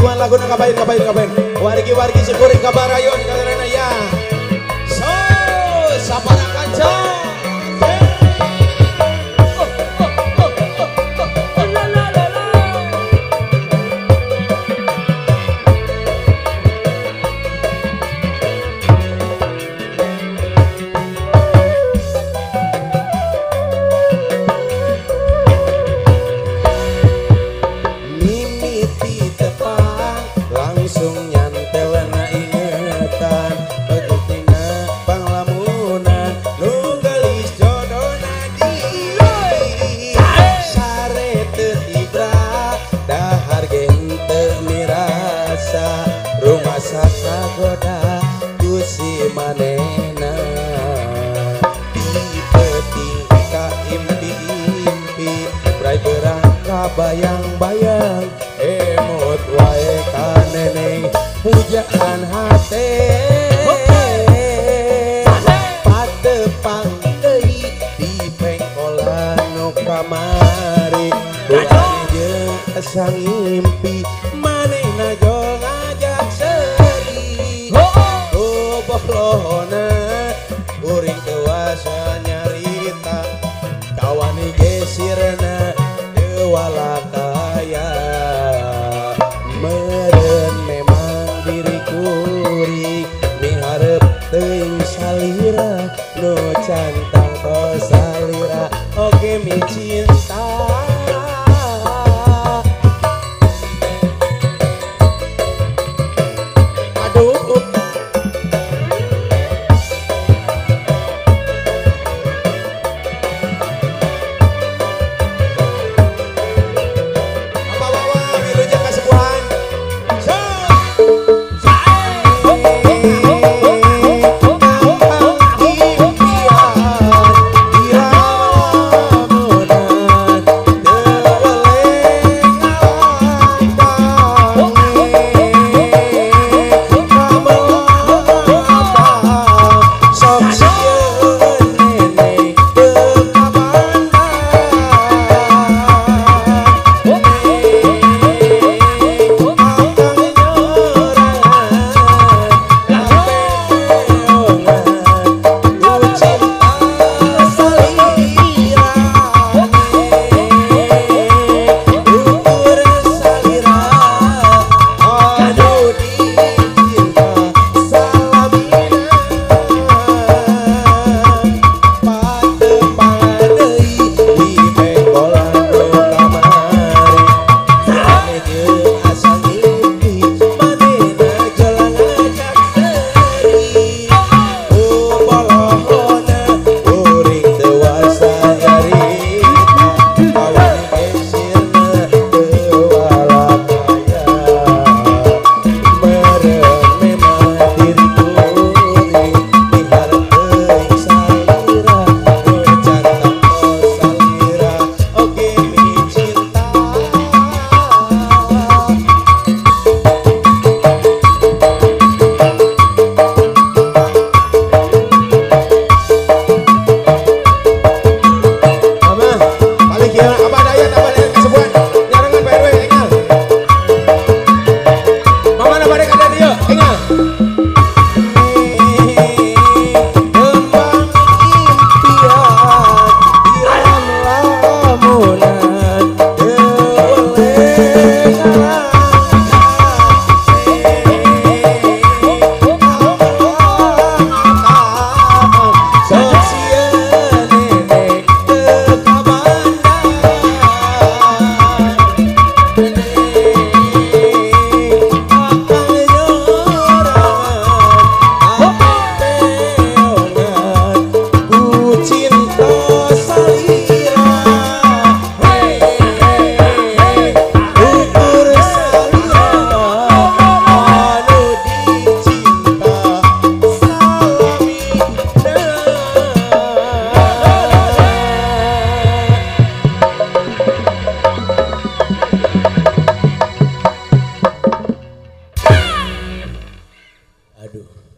lagu kabain. Wargi syukurin kabarayon karena ya. So, sapana kancang. Rumah saka goda kusi manena di peting ka impi brai berangka bayang-bayang emot wae kaneneng pujaan hate patepang deui di pengkolan nu kamari urang jeung sang impi manehna jol ngajak seri bohlona uring dewasa nyarita kawani gesirna dewalakaya meureun memang diri kuring miharep teuing salira nu cantang tos salira oge mi cinta. Aduh.